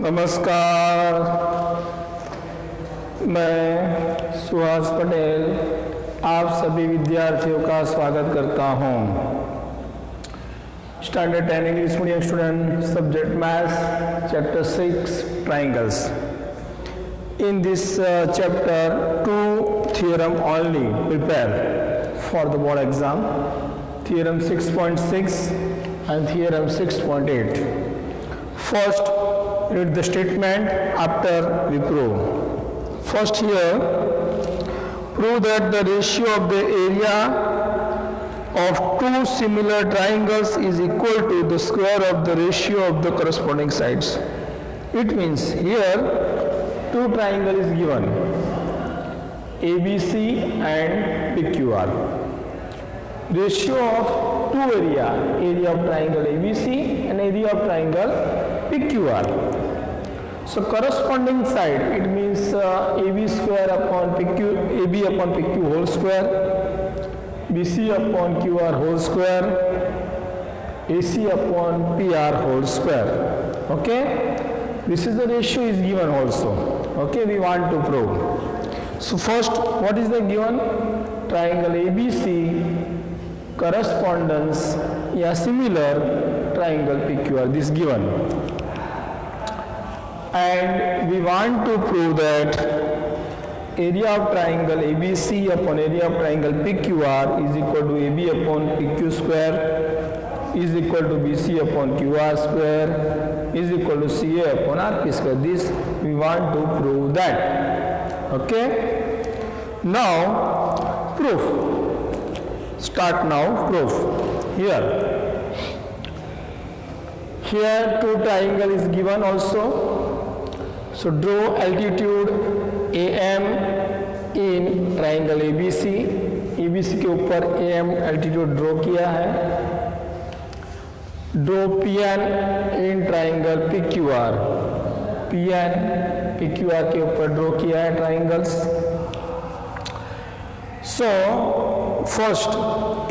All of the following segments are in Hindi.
नमस्कार, मैं सुहास पटेल आप सभी विद्यार्थियों का स्वागत करता हूँ। Standard 10 English medium student, subject maths, chapter 6 triangles. In this chapter, 2 theorem only prepare for the board exam. Theorem 6.6 and theorem 6.8. First, read the statement after we prove. First here, prove that the ratio of the area of two similar triangles is equal to the square of the ratio of the corresponding sides. It means here two triangle is given, ABC and PQR. Ratio of two area of triangle ABC and area of triangle PQR. So corresponding side, it means AB square upon PQ, AB upon PQ whole square, BC upon QR whole square, AC upon PR whole square. Okay, this is the ratio is given also. Okay, we want to prove. So first, what is the given? Triangle ABC correspondence, yeah, similar triangle PQR, this given. And we want to prove that area of triangle ABC upon area of triangle PQR is equal to AB upon PQ square is equal to BC upon QR square is equal to CA upon RP square. This we want to prove that. Okay. Now proof. Start now proof. Here two triangle is given also. So draw altitude AM in triangle ABC. ABC के ऊपर AM altitude draw किया है. Draw PN in triangle PQR. PN PQR के ऊपर draw किया है triangles. So first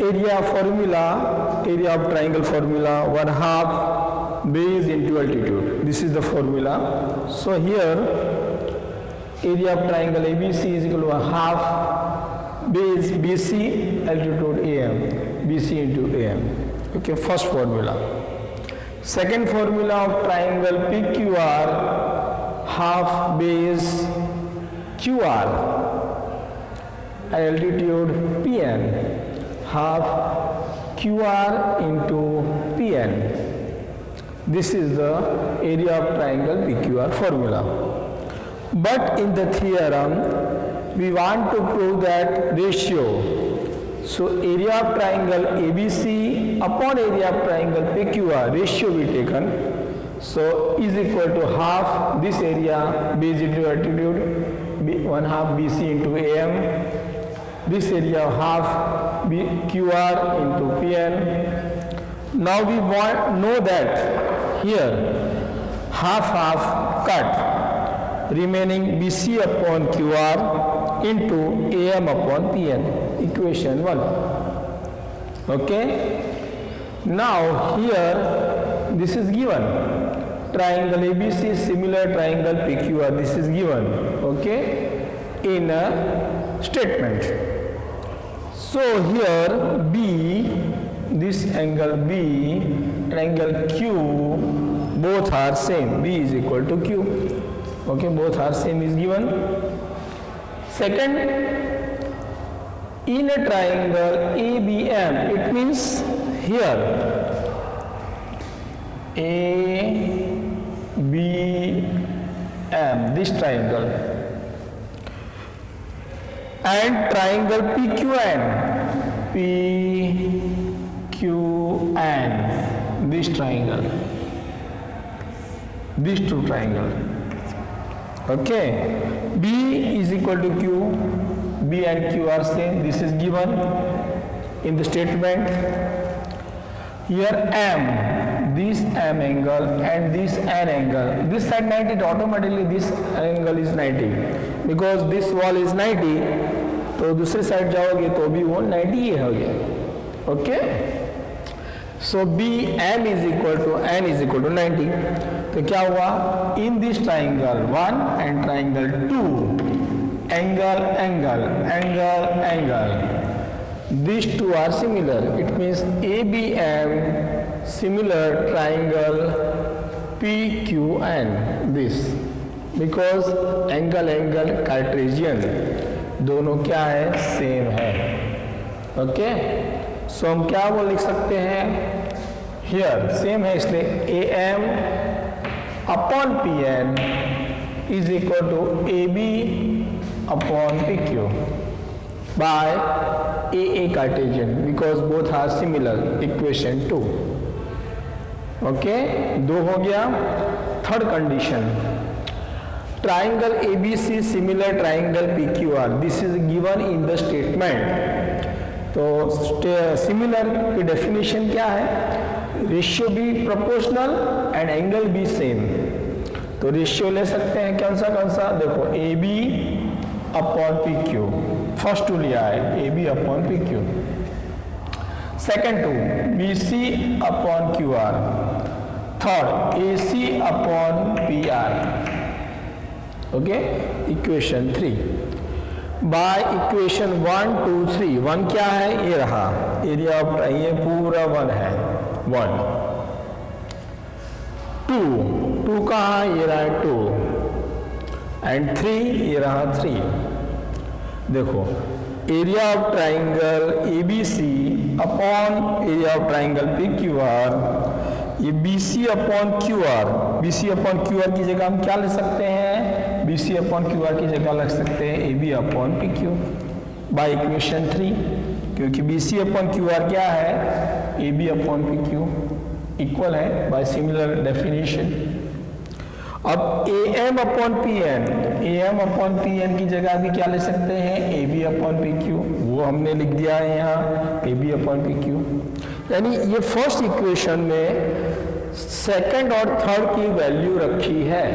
area formula, area of triangle formula, 1/2 base into altitude. This is the formula. So here area of triangle ABC is equal to 1/2 base BC altitude AM, BC into AM. Okay, first formula. Second formula of triangle PQR, 1/2 base QR altitude PN, 1/2 QR into PN. This is the area of triangle PQR formula. But in the theorem, we want to prove that ratio. So area of triangle ABC upon area of triangle PQR ratio be taken. So is equal to 1/2 this area base into altitude, 1/2 BC into AM. This area 1/2 QR into PN. Now we know that here 1/2 cut, remaining BC upon QR into AM upon PN, equation 1. Okay. Now here this is given, triangle ABC similar triangle PQR, this is given. Okay, in a statement. So here B, this angle B, triangle Q, both are same. B is equal to Q. Okay, both are same is given. Second, in a triangle ABM, it means here ABM, this triangle, and triangle PQN, PQN, this triangle, these two triangle. Okay, B is equal to Q, B and Q are same, this is given in the statement. Here M, this M angle and this N angle, this side 90, automatically this angle is 90 because this wall is 90, तो दूसरे साइड जाओगे तो भी वो 90 ही हो गया. Okay, So BM is equal to N is equal to 90. तो क्या हुआ, in this triangle 1 and triangle 2 angle angle angle angle, these two are similar. It means ABM similar triangle PQN, this because angle angle Cartesian दोनों क्या है, सेम है. ओके, सो हम क्या वो लिख सकते हैं, हियर सेम है इसलिए AM upon PN is equal to AB upon PQ by AA Cartesian because both are similar. Equation 2. Okay, 2 हो गया. Third condition, triangle ABC similar triangle PQR, this is given in the statement. तो सिमिलर की डेफिनेशन क्या है, ratio be proportional and angle be same. तो रेशियो ले सकते हैं कौन सा, देखो AB upon PQ, first two लिया है AB upon PQ, second to BC upon QR, third AC upon PR. Okay, equation 3 by equation 1 2 3. 1 क्या है, ये रहा एरिया ऑफ, ये पूरा 1 है 1. 2 कहाँ, ये रहा 2 एंड 3, ये रहा 3. देखो area of triangle ABC upon area of triangle PQR, ये BC अपॉन QR की जगह हम क्या ले सकते हैं, BC अपॉन QR की जगह लग सकते हैं AB upon PQ bye equation 3, क्योंकि BC अपॉन QR क्या है, AB अपॉन PQ इक्वल है बाय सिमिलर डेफिनेशन. अब AM अपॉन PN की जगह भी क्या ले सकते हैं, AB अपॉन PQ, वो हमने लिख दिया है यहाँ AB अपॉन PQ. यानी ये फर्स्ट इक्वेशन में सेकंड और थर्ड की वैल्यू रखी है.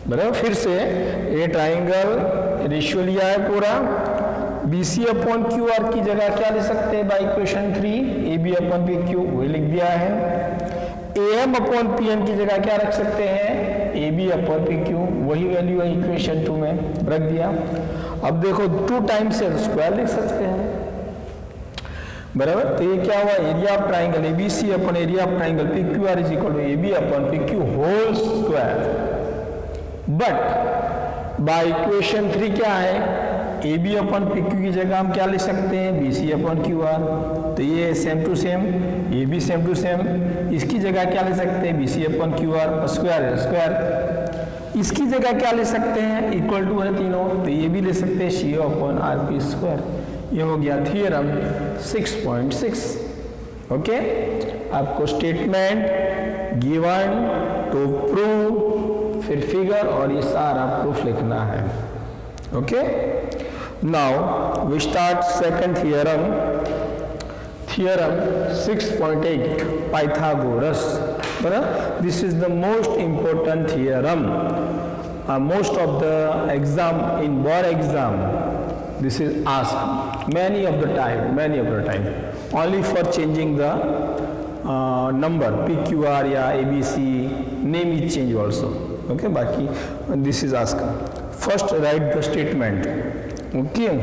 बराबर, फिर से ये ट्राइंगल रेशियो लिया है पूरा, BC अपॉन QR की जगह क्या ले सकते हैं bye equation 3, AB upon PQ, वो लिख दिया है. AM अपॉन PN की जगह क्या रख सकते हैं, AB अपॉन PQ, वही वैल्यू है इक्वेशन 2 में रख दिया. अब देखो 2 टाइम्स स्क्वायर लिख सकते हैं. बराबर, तो ये क्या हुआ, area of triangle ABC upon area of triangle PQR is equal to AB upon PQ whole square. But by equation 3 क्या है, AB अपॉन PQ की जगह हम क्या लिख सकते हैं, BC अपॉन QR. तो ये सेम टू सेम, ये भी सेम टू सेम, इसकी जगह क्या ले सकते हैं, BC अपॉन QR, स्क्वायर है स्क्वायर. इसकी जगह क्या ले सकते हैं, इक्वल टू है तीनों, तो ये भी ले सकते हैं CO अपॉन RP स्क्वायर. ये हो गया थियरम 6.6. ओके, आपको स्टेटमेंट गिवन टू प्रूव, फिर फिगर और ये सारा प्रूफ लिखना है. Okay, now we start second theorem. Theorem 6.8 Pythagoras. This is the most important theorem. Most of the exam, in board exam, this is asked many of the time, only for changing the number PQR या ABC, name is change also. Okay, बाकी this is asked. First write the statement. Okay,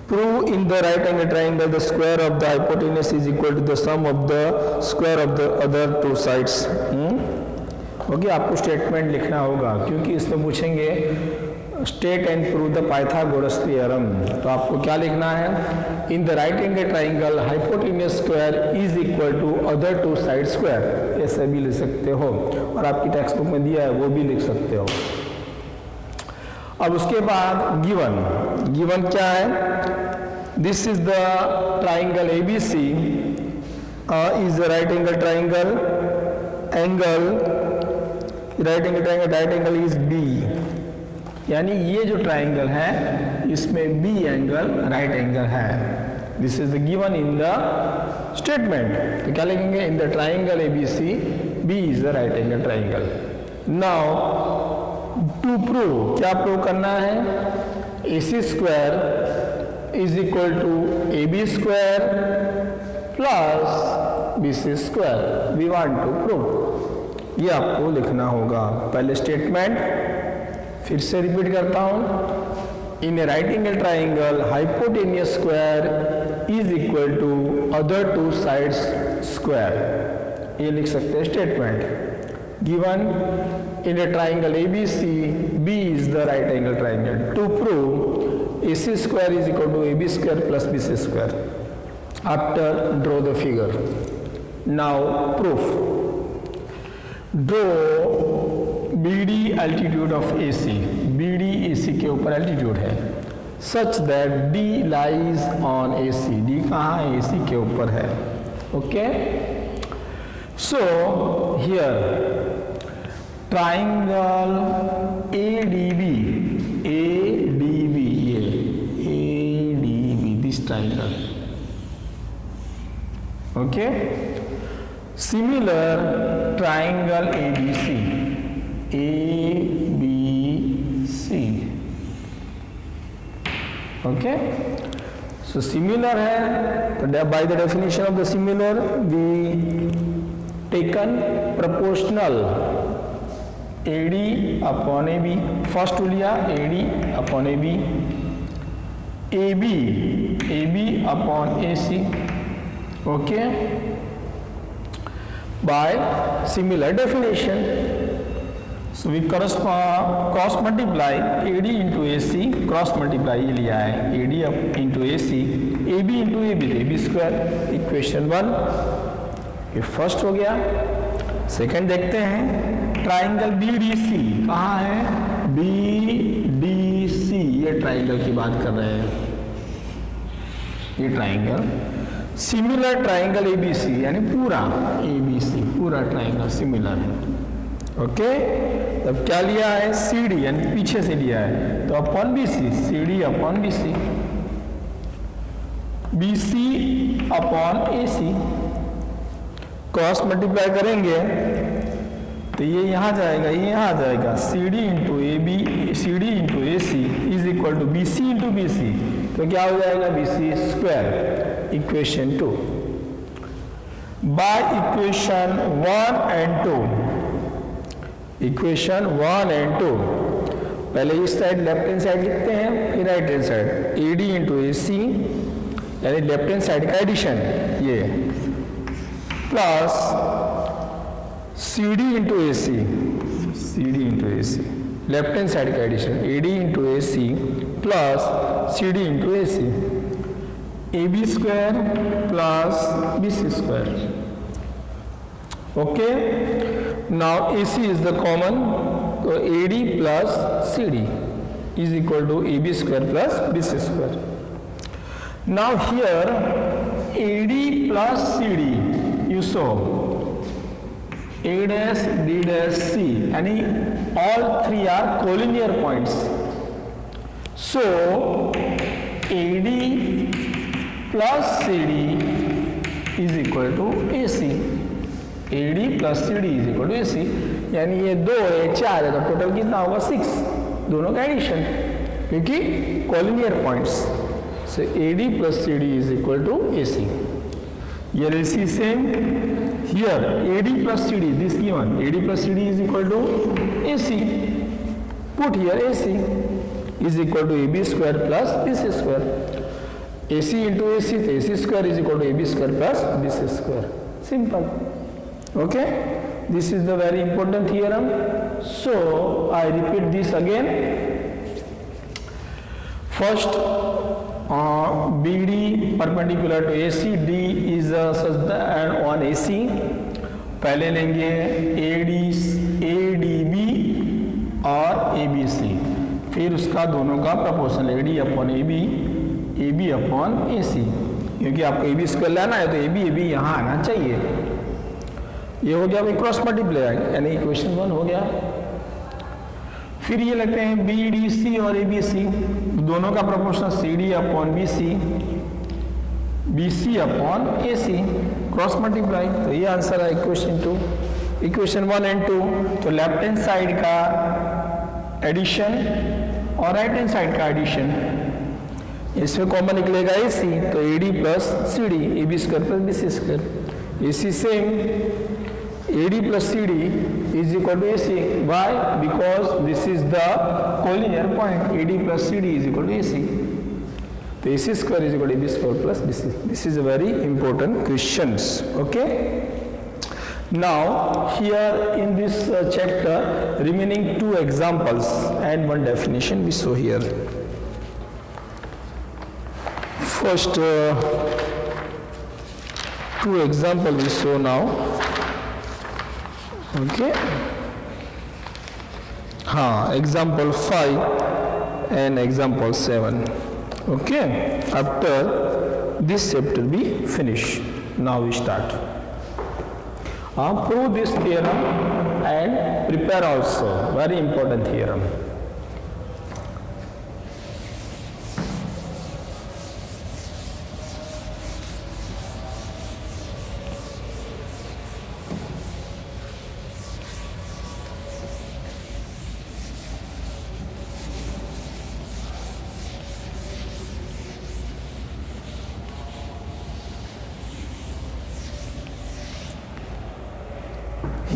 prove in the right angle triangle the square of the hypotenuse is equal to the sum of the square of the other two sides. Okay, आपको स्टेटमेंट लिखना होगा क्योंकि इसमें पूछेंगे state and prove the Pythagoras theorem. तो आपको क्या लिखना है, in the right angle triangle hypotenuse square is equal to other two side square, ऐसे भी लिख सकते हो और आपकी टेक्स्ट बुक में दिया है वो भी लिख सकते हो. अब उसके बाद गिवन क्या है, this is the triangle ABC is the right angle triangle, right angle is B. यानी ये जो ट्राइंगल है इसमें B एंगल राइट एंगल है. This is the given in the statement. तो क्या लिखेंगे, in the triangle ABC B is the right angle triangle. Now to prove, क्या प्रूव करना है, AC square is equal to AB square plus BC square. We want to prove. ये आपको लिखना होगा। पहले स्टेटमेंट फिर से रिपीट करता हूं। In a right angle triangle hypotenuse square is equal to other two sides square, ये लिख सकते हैं statement. Given in a triangle ABC, B is the right angle triangle. To prove AC square is equal to AB square plus BC square. After draw the figure. Now proof. Draw BD altitude of AC. BD AC के ऊपर altitude है, such that D lies on AC. D कहाँ है? AC के ऊपर है. Okay. So here triangle ADB, ये ADB, this triangle. Okay. Similar triangle ABC, okay. So similar है, तो by the definition of the similar we taken proportional AD upon AB, first लिया AD upon AB, AB upon AC, okay, by similar definition. So we cross multiply AD into AC, cross multiply ये लिया है AD up into AC, AB into AB, AB square, equation 1, ये फर्स्ट हो गया। सेकंड देखते हैं, ट्राइंगल BDC कहाँ है? BDC, ये ट्राइंगल की बात कर रहे हैं, ये ट्राइंगल। सिमिलर ट्राइंगल ABC, यानी पूरा ABC, पूरा ट्राइंगल सिमिलर है, ओके। तब क्या लिया है? CD, यानी पीछे से लिया है, तो upon BC, CD upon BC, BC upon AC, cross multiply करेंगे तो ये यहाँ जाएगा, ये यहाँ जाएगा, CD into AB, CD into AC is equal to BC into BC, तो क्या हो जाएगा? BC square, equation 2। By equation 1 and 2, equation 1 and 2, पहले इस साइड लेफ्ट हैंड साइड लिखते हैं, फिर right hand side, AD into AC यानी लेफ्ट हैंड साइड का एडिशन, ये plus CD into AC, CD into AC, left hand side का addition, AD into AC plus CD into AC, AB square plus BC square, okay. Now AC is the common, तो AD plus CD is equal to AB square plus BC square. Now here AD plus CD, you saw A dash, D dash, C, यानी all three are collinear points. So AD plus CD is equal to AC. AD plus CD is equal to AC. यानी ये 2 है, 4 है, तो टोटल कितना होगा? 6, दोनों का एडिशन, क्योंकि collinear points. So AD plus CD is equal to AC. Here AC same. Here AD plus CD, this given AD plus CD is equal to AC. Put here AC is equal to AB square plus BC square. AC into AC, तो AC square is equal to AB square plus BC square. Simple. Okay. This is the very important theorem. So I repeat this again. First, BD perpendicular to AC, D is such that on AC, पहले लेंगे ADB और ABC, फिर उसका दोनों का proportional AD upon AB, AB upon AC, क्योंकि आपको AB स्क्वायर लाना है तो AB यहाँ आना चाहिए। ये हो गया क्रॉस मल्टीप्लाई, यानी इक्वेशन 1 हो गया। फिर ये लगते हैं BDC और ABC, दोनों का proportional CD upon BC, BC upon AC, cross multiply, तो ये आंसर है इक्वेशन 2। इक्वेशन 1 and 2, तो लेफ्ट हैंड साइड का एडिशन और राइट हैंड साइड का एडिशन, इसमें कॉमन निकलेगा AC, तो AD plus CD, AB square plus BC square, AC same, AD plus CD is equal to AC. Why? Because this is the collinear point. AD plus CD is equal to AC. So AC square is equal to AB square plus BC. This is a very important questions. Okay. Now here in this chapter, remaining 2 examples and 1 definition we show here. First 2 examples we show now. Okay. Example 5 and example 7. Okay. After this chapter we finish. Now we start. Prove this theorem and prepare also. Very important theorem.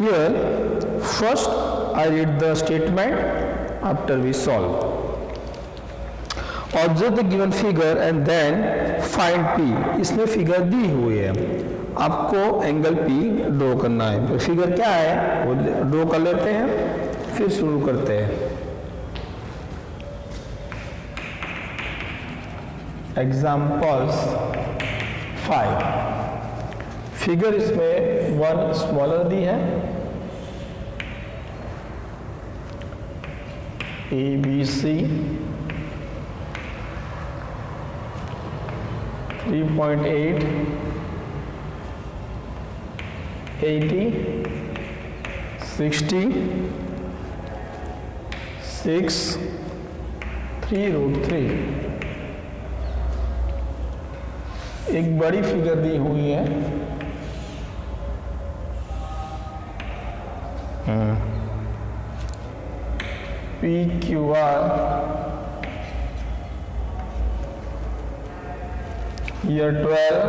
Here, first I read the statement after we solve. Observe the given figure and then find P. इसमें फिगर दी हुई है, आपको एंगल P ड्रॉ करना है. फिगर क्या है वो ड्रॉ कर लेते हैं, फिर शुरू करते हैं. Examples 5. फिगर इसमें 1 स्मॉलर दी है, ABC 3.8 80 60 6 3√3. एक बड़ी फिगर दी हुई है, PQR year 12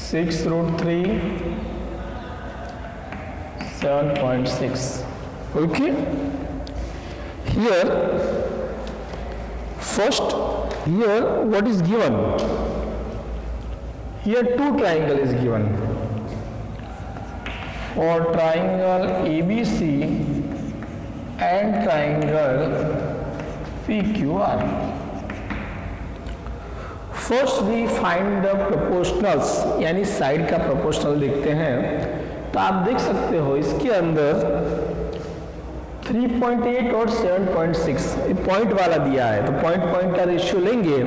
6√3 7.6. Okay. Here first, here what is given? Here 2 triangle is given. For triangle ABC and triangle PQR. First we find the proportionals, यानी साइड का प्रोपोर्शनल देखते हैं. तो आप देख सकते हो इसके अंदर 3.8 और 7.6 पॉइंट वाला दिया है, तो पॉइंट का रेशियो लेंगे.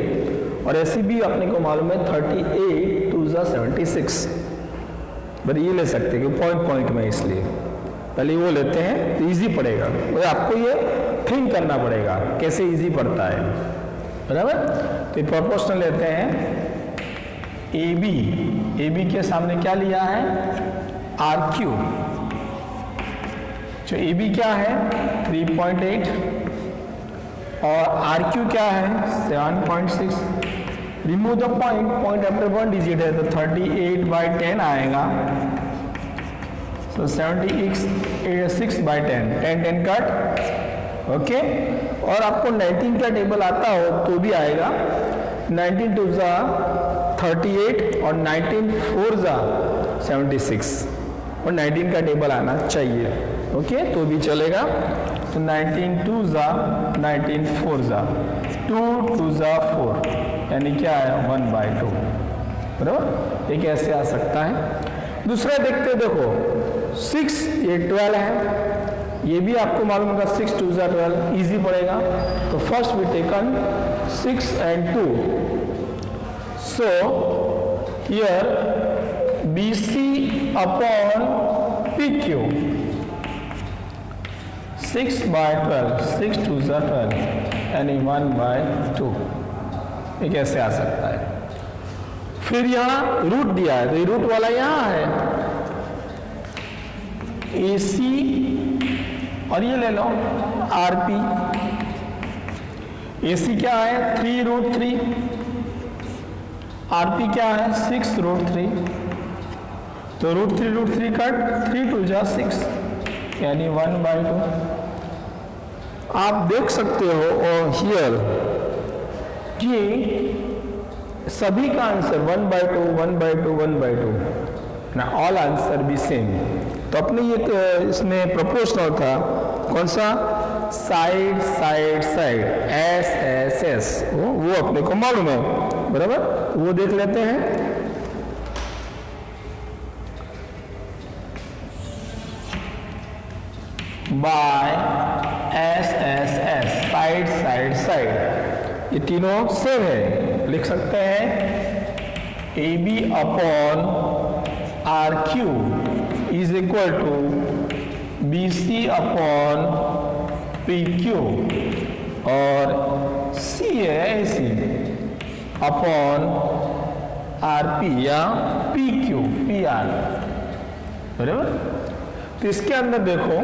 और ऐसे भी अपने को मालूम है 38 to 76, बट ये ले सकते हैं कि पॉइंट में, इसलिए पहले वो लेते हैं तो इजी पड़ेगा. वो आपको ये थिंक करना पड़ेगा कैसे इजी पड़ता है, बराबर. तो प्रोपोर्शनल लेते हैं AB के सामने क्या लिया है, RQ. जो AB क्या है 3.8 और RQ क्या है 7.6. Remove the point after 1 digit है, तो 38/10 आएगा. सो 76/10, 10 कट. ओके. और आपको 19 का टेबल आता हो तो भी आएगा. 19 2 जा 38 और 19 4 जा 76, और 19 का टेबल आना चाहिए. ओके. तो भी चलेगा. तो 19 2 जा 19 4 जा 2 2 जा 4, यानी क्या है 1/2. बराबर. ये कैसे आ सकता है. दूसरा देखते, देखो 6 ये 12 है, ये भी आपको मालूम होगा 6 2 जा 12, इजी पड़ेगा. तो first we taken 6 and 2. So here BC upon PQ 6/12, 6 2 जा 12, यानी 1/2. ये कैसे आ सकता है. फिर यहाँ रूट दिया है, तो ये रूट वाला यहाँ है AC, और ये ले लो RP. AC क्या है 3√3, RP क्या है 6√3. तो √3 कट, 3 2 जा 6 यानी 1/2। आप देख सकते हो और हियर कि सभी का आंसर 1/2 1/2 1/2 ना, ऑल आंसर भी सेम। तो अपने ये इसमें प्रोपोर्शनल था कौन सा, side side side, S S S, वो अपने को मालूम है, बराबर, वो देख लेते हैं। By S S S, side side side, ये तीनों सेम है, लिख सकते हैं AB upon RQ is equal to BC upon PQ और CAC अपॉन RP या PQ PR, बराबर। तो इसके अंदर देखो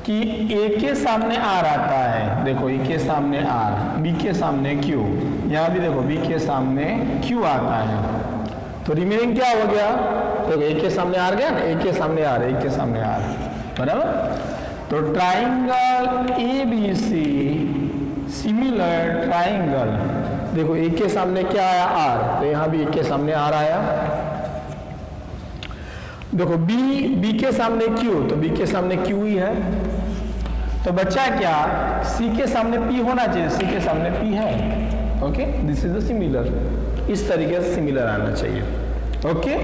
कि A के सामने R आता है, देखो A के सामने R, B के सामने Q, यहाँ भी देखो B के सामने Q आता है, तो रिमेनिंग क्या हो गया, तो A के सामने R गया, A के सामने R, A के सामने R, बराबर। तो ट्राइंगल ABC सिमिलर ट्राइंगल, देखो A के सामने क्या आया R, तो यहाँ भी A के सामने R आया। देखो B के सामने Q, तो B के सामने Q ही है, तो बच्चा क्या, C के सामने P होना चाहिए, C के सामने P है। Okay, this is the similar, इस तरीके से सिमिलर आना चाहिए। ओके,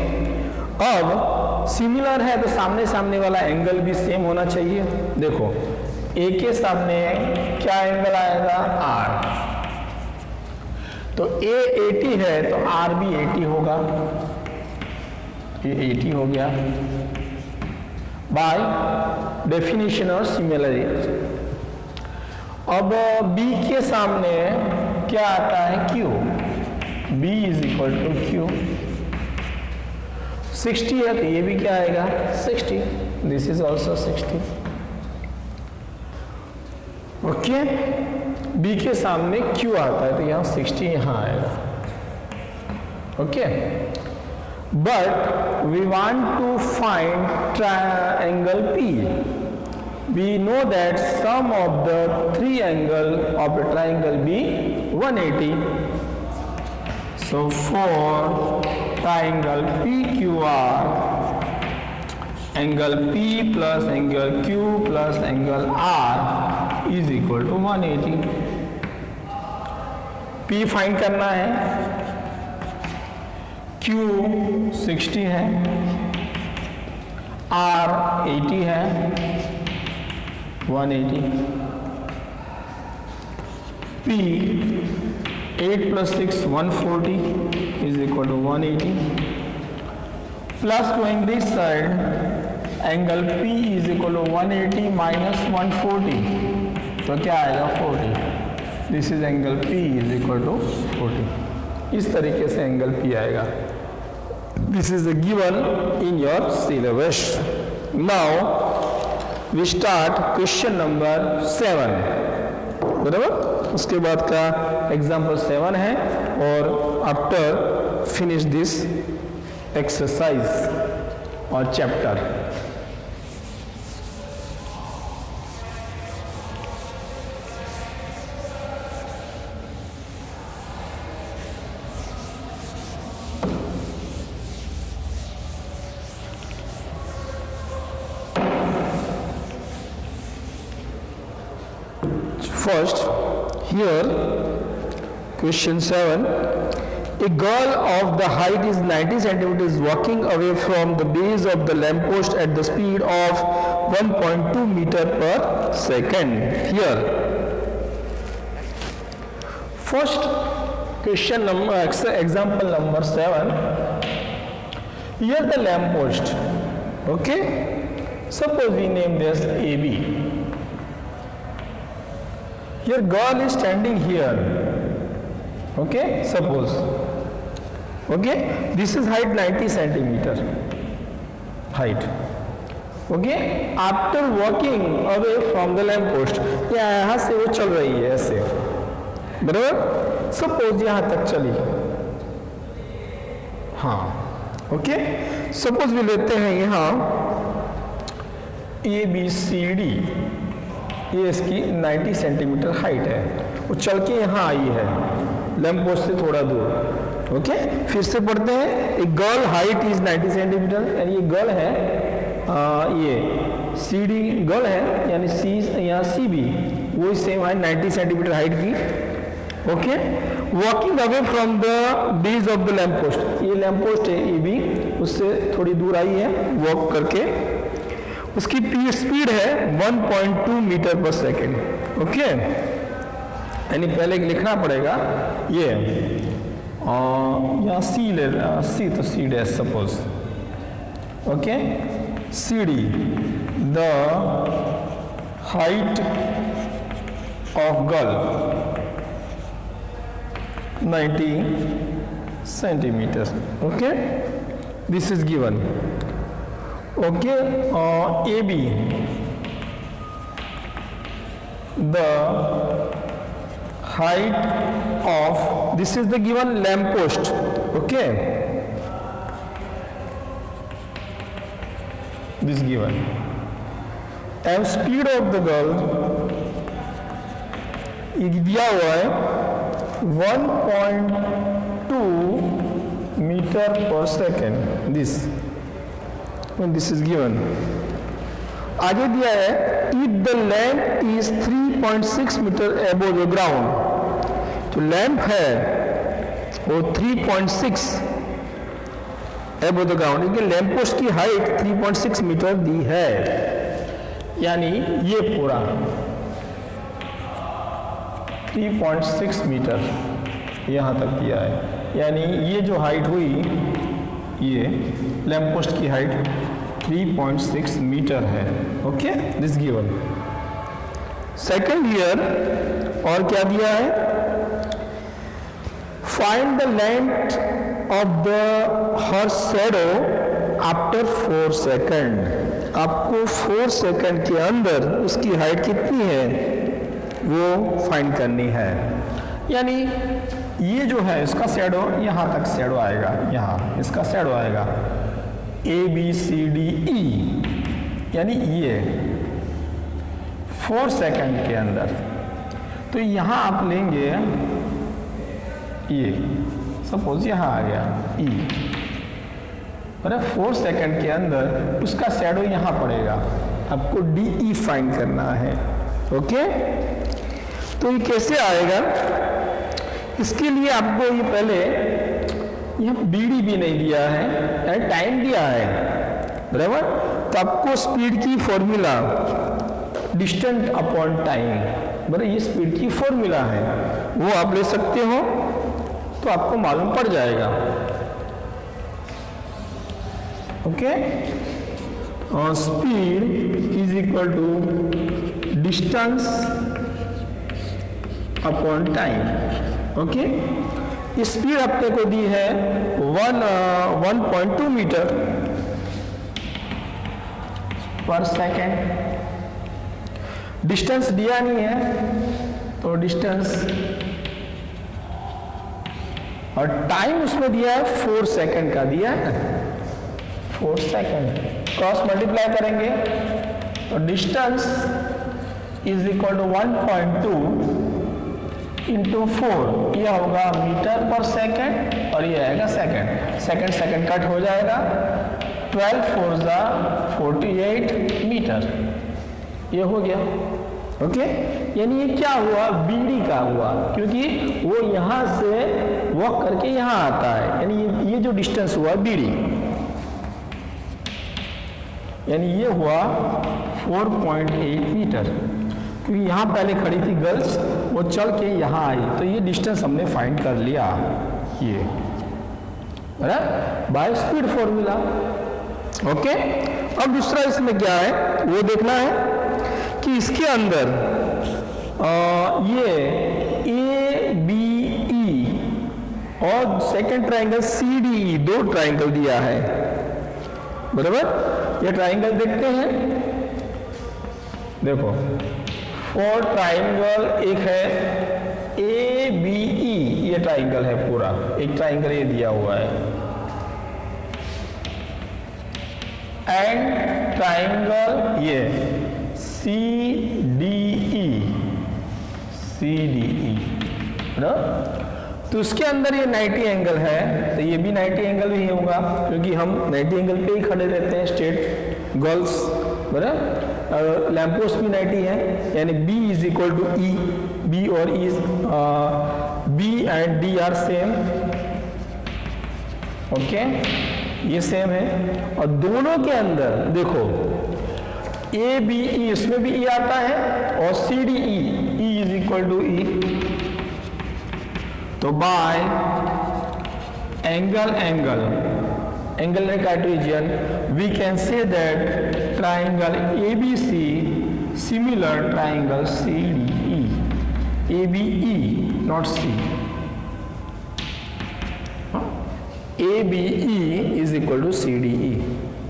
अब सिमिलर है तो सामने सामने वाला एंगल भी सेम होना चाहिए। देखो A के सामने क्या एंगल आएगा, R, तो A 80 है तो R भी 80 होगा, ये 80 हो गया बाय डेफिनेशन ऑफ सिमिलरिटी। अब B के सामने क्या आता है, Q, B is equal to Q, 60 है तो ये भी क्या आएगा, 60, this is also 60। Okay, B के सामने Q आता है तो यहाँ 60 यहाँ आएगा। Okay, but we want to find triangle P. We know that sum of the three angle of the triangle be 180. So for triangle PQR, angle P plus angle Q plus angle R is equal to 180. P find करना है, Q 60 है, R 80 है, 180, P 8 plus 6 140 is equal to 180, plus going this side, angle P is equal to 180 minus 140, तो क्या आएगा, 40, this is angle P is equal to 40, इस तरीके से एंगल P आएगा। This is given in your syllabus. Now we start question number 7, बराबर। उसके बाद का एग्जाम्पल 7 है और आफ्टर फिनिश दिस एक्सरसाइज और chapter. First, here, question 7. A girl of the height is 90 centimeters walking away from the base of the lamppost at the speed of 1.2 meter per second. Here, first question number, example number 7. Here the lamppost. Okay. Suppose we name this AB. Your girl is standing here, okay, suppose, okay, this is height 90 centimeter height, okay, after walking away from the lamp post, यहाँ से वो चल रही है ऐसे, बराबर, सपोज यहाँ तक चली, हाँ, ओके, सपोज भी लेते हैं यहाँ ABCD, ये इसकी 90 सेंटीमीटर हाइट है, वो चल के यहाँ आई है लैंप पोस्ट से थोड़ा दूर। ओके, फिर से पढ़ते हैं। एक गर्ल हाइट इज 90 सेंटीमीटर, यानी ये गर्ल है, ये CD गर्ल है, यानी C यहाँ CB वो सेम है 90 सेंटीमीटर हाइट की। Okay, walking away from the base of the lamp post, ये लैंप पोस्ट है AB, उससे थोड़ी दूर आई है वॉक करके। उसकी स्पीड है 1.2 मीटर पर सेकेंड। ओके, यानी पहले लिखना पड़ेगा ये यहाँ C तो C dash suppose. Okay, CD the height of girl 90 centimeters. Okay, this is given. Okay, AB the height of, this is the given lamp post. Okay, this given, and speed of the girl ये दिया हुआ है 1.2 मीटर पर सेकेंड। This is given. आगे दिया है if the lamp is 3.6 metre above the ground, तो लैंप है वो 3.6 अबव द ग्राउंड, क्योंकि लैंप पोस्ट की हाइट 3.6 मीटर दी है, यानी ये पूरा 3.6 मीटर यहाँ तक दिया है, यानी ये जो हाइट हुई, ये लैंप पोस्ट की हाइट 3.6 मीटर है। Okay, this given. Second here और क्या दिया है, find the length of the her shadow after 4 second. आपको 4 सेकंड के अंदर उसकी हाइट कितनी है वो फाइंड करनी है, यानी ये जो है इसका शैडो यहाँ तक शैडो आएगा, यहाँ इसका शैडो आएगा ABCDE, यानी ये 4 सेकंड के अंदर। तो यहाँ आप लेंगे ये, सपोज यहाँ आ गया E, और 4 सेकंड के अंदर उसका शैडो यहाँ पड़ेगा, आपको DE फाइंड करना है। ओके, तो ये कैसे आएगा, इसके लिए आपको ये पहले यहाँ BD भी नहीं दिया है, टाइम दिया है, बराबर। तो आपको स्पीड की फॉर्मूला डिस्टेंस अपॉन टाइम, बराबर, ये स्पीड की फॉर्मूला है, वो आप ले सकते हो, तो आपको मालूम पड़ जाएगा। ओके, और speed is equal to distance upon time. Okay, speed अपने को दी है 1.2 मीटर पर सेकेंड, डिस्टेंस दिया नहीं है तो डिस्टेंस, और टाइम उसमें दिया है 4 सेकेंड का दिया है, 4 सेकेंड, क्रॉस मल्टीप्लाई करेंगे तो distance is equal to 1.2 into 4, यह होगा मीटर पर सेकेंड और ये आएगा सेकेंड, सेकेंड कट हो जाएगा, 12 4 जा 48 मीटर, ये हो गया। ओके, यानी ये क्या हुआ, BD का हुआ, क्योंकि वो यहाँ से वॉक करके यहाँ आता है, यानी ये जो डिस्टेंस हुआ BD, यानी ये हुआ 4.8 मीटर, क्योंकि यहाँ पहले खड़ी थी गर्ल्स, वो चल के यहाँ आई, तो ये डिस्टेंस हमने फाइंड कर लिया, ये बाय स्पीड फॉर्मूला। ओके, अब दूसरा इसमें क्या है वो देखना है कि इसके अंदर ये ABE और सेकंड ट्राइंगल CDE, 2 ट्राइंगल दिया है, बराबर। ये ट्राइंगल देखते हैं, देखो 4 ट्राइंगल, एक है ABE, ये ट्राइंगल है पूरा, एक ट्राइंगल ये दिया हुआ है, एंड ट्राइंगल ये CDE तो उसके अंदर ये 90 एंगल है, तो ये भी 90 एंगल ही होगा, क्योंकि हम 90 एंगल पे ही खड़े रहते हैं स्ट्रेट गर्ल्स, बराबर। लैम्पोस्ट भी 90 है, यानी B is equal to E, B और E, B and D are same, okay, ये सेम है। और दोनों के अंदर देखो ABE, इसमें भी E आता है, और CDE, E is equal to E, तो by angle cartesian we can say that triangle ABC similar triangle CDE, ABE not C, ABE is equal to CDE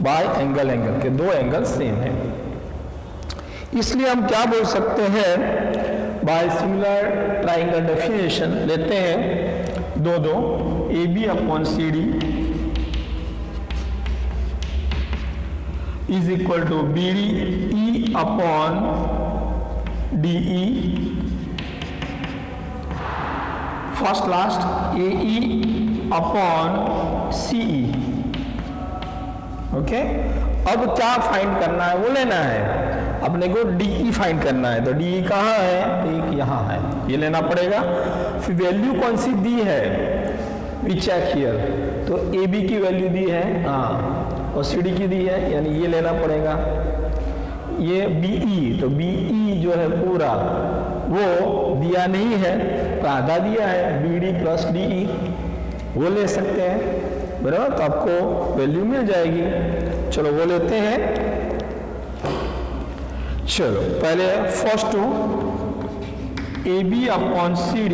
by angle के दो एंगल सेम है, इसलिए हम क्या बोल सकते हैं, बाय सिमिलर ट्राइंगल डेफिनेशन लेते हैं, दो AB upon CD is equal to BE upon DE, first last AE upon CE, okay. अब क्या फाइंड करना है, वो लेना है अपने को, DE फाइंड करना है, तो DE कहाँ है, एक यहाँ है, ये लेना पड़ेगा। फिर वैल्यू कौन सी दी है, वी चेक हियर, तो AB की वैल्यू दी है, हाँ, और CD की दी है, यानी ये लेना पड़ेगा। ये BE, तो BE जो है पूरा वो दिया नहीं है, तो आधा दिया है, BD प्लस DE, वो ले सकते हैं, बराबर, तो आपको वैल्यू मिल जाएगी। चलो वो लेते हैं। चलो पहले first two AB upon CD,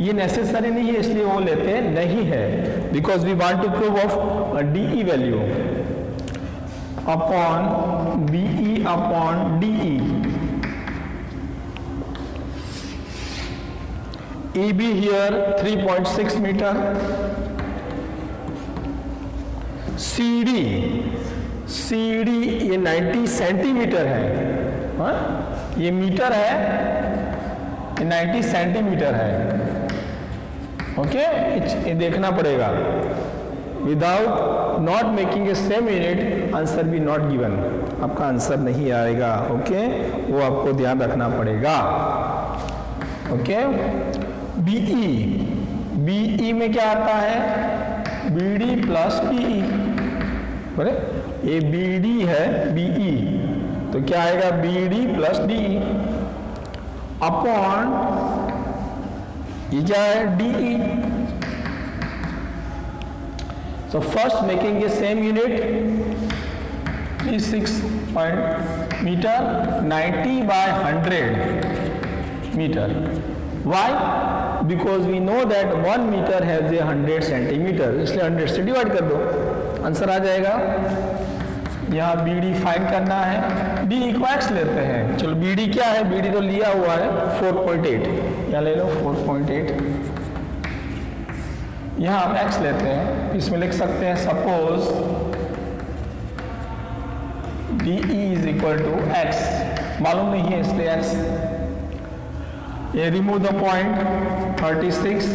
ये नेसेसरी नहीं है इसलिए वो लेते हैं, नहीं है, because we want to prove of DE value upon BE upon DE। AB here 3.6 metre, CD ये 90 सेंटीमीटर है, हाँ? ये मीटर है, ये 90 सेंटीमीटर है, ओके, ये देखना पड़ेगा। Without not making a same unit answer भी नॉट गिवन, आपका आंसर नहीं आएगा, ओके, वो आपको ध्यान रखना पड़ेगा, ओके। BE में क्या आता है, BD प्लस DE, बड़े ये BD है, BE, तो क्या आएगा, BD प्लस DE अपॉन ये क्या है, DE। So first making a same unit 36 meter 90 by 100 meter. Why? Because we know that 1 meter has a 100 centimeter, इसलिए 100 से डिवाइड कर दो, आंसर आ जाएगा। यहाँ BD फाइंड करना है, DE को x लेते हैं। चलो BD क्या है, BD तो लिया हुआ है 4.8, यहाँ ले लो 4.8, यहाँ हम x लेते हैं, इसमें लिख सकते हैं suppose DE is equal to x, मालूम नहीं है इसलिए x, ये रिमूव द पॉइंट 36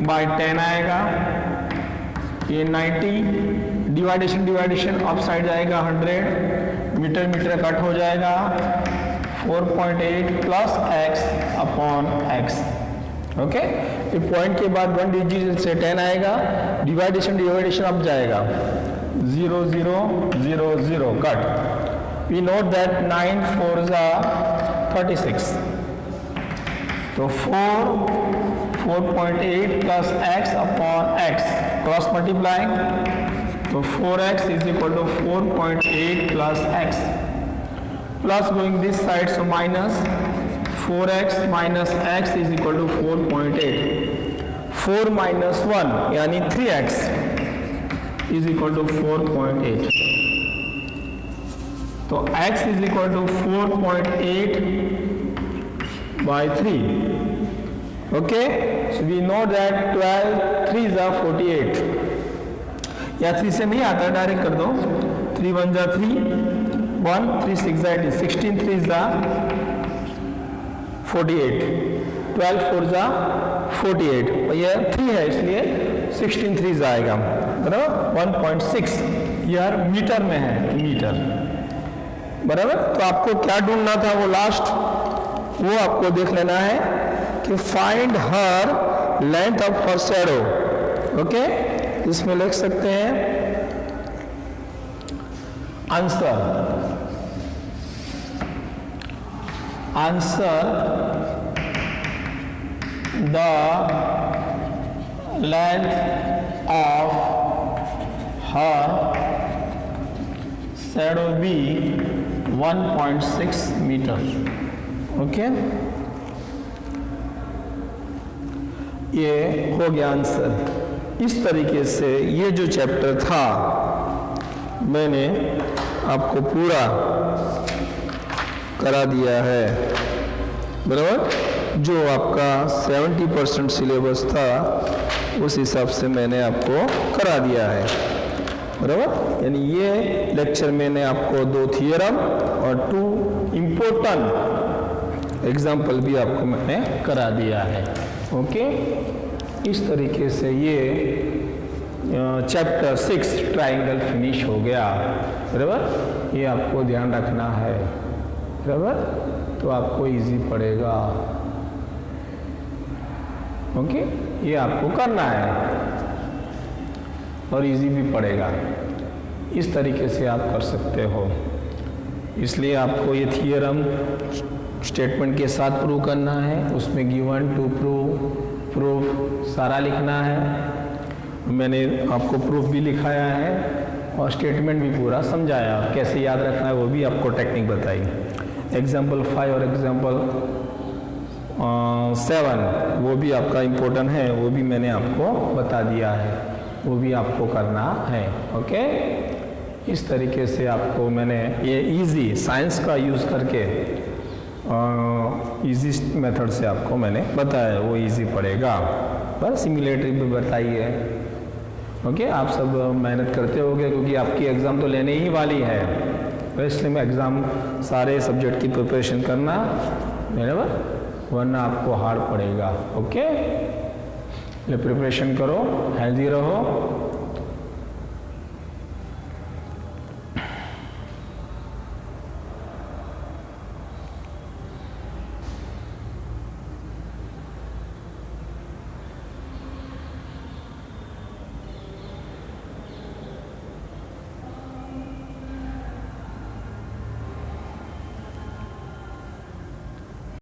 बाय 10 आएगा, ये 90, डिवाइडेशन अप साइड जाएगा 100, मीटर कट हो जाएगा, 4.8 plus x upon x, okay. ये पॉइंट के बाद 1 डिजिट से 10 आएगा, डिवाइडेशन अप जाएगा, 0 0 0 0 कट। वी नोट दैट 9 4 36, तो 4.8 plus x upon x, cross multiplying, तो 4x is equal to 4.8 plus x, plus going this side, so minus 4x minus x is equal to 4.8, 4 minus 1 यानी 3x इज इक्वल टू 4.8, तो x is equal to 4.8 by 3, okay, so we know that 12 3s are 48, या 3 से नहीं आता, डायरेक्ट कर दो, 3 1 जा 3, 1 3 6 जा 18, 16 3 जा 48, 12 4 जा 48, और ये 3 है इसलिए 16 3 जाएगा, बराबर 1.6, यह मीटर में है, मीटर, बराबर। तो आपको क्या ढूंढना था, वो लास्ट वो आपको देख लेना है कि find her length of her shadow. Okay, इसमें लिख सकते हैं answer the length of her shadow be 1.6 metre. Okay, ये हो गया आंसर। इस तरीके से ये जो चैप्टर था मैंने आपको पूरा करा दिया है, बराबर। जो आपका 70% सिलेबस था उस हिसाब से मैंने आपको करा दिया है, बराबर। यानी ये लेक्चर मैंने आपको 2 थियरम और 2 इम्पोर्टेंट एग्जाम्पल भी आपको मैंने करा दिया है। ओके, इस तरीके से ये चैप्टर 6 ट्राइंगल फिनिश हो गया, बराबर। ये आपको ध्यान रखना है, बराबर, तो आपको इजी पड़ेगा। ओके, ये आपको करना है और इजी भी पड़ेगा। इस तरीके से आप कर सकते हो, इसलिए आपको ये थियरम स्टेटमेंट के साथ प्रूव करना है, उसमें गिवन टू प्रूफ सारा लिखना है। मैंने आपको प्रूफ भी लिखाया है और स्टेटमेंट भी पूरा समझाया, कैसे याद रखना है वो भी आपको टेक्निक बताई। एग्जाम्पल 5 और एग्जाम्पल 7 वो भी आपका इम्पोर्टेंट है, वो भी मैंने आपको बता दिया है, वो भी आपको करना है। ओके, इस तरीके से आपको मैंने ये इजी साइंस का यूज़ करके इजी मेथड से आपको मैंने बताया, वो इजी पड़ेगा। बस सिमुलेटरी भी बताइए। ओके, आप सब मेहनत करते होगे क्योंकि आपकी एग्ज़ाम तो लेने ही वाली है, इसलिए मैं एग्ज़ाम सारे सब्जेक्ट की प्रिपरेशन करना, बराबर, वरना आपको हार्ड पड़ेगा। ओके, प्रिपरेशन करो, हेल्दी रहो,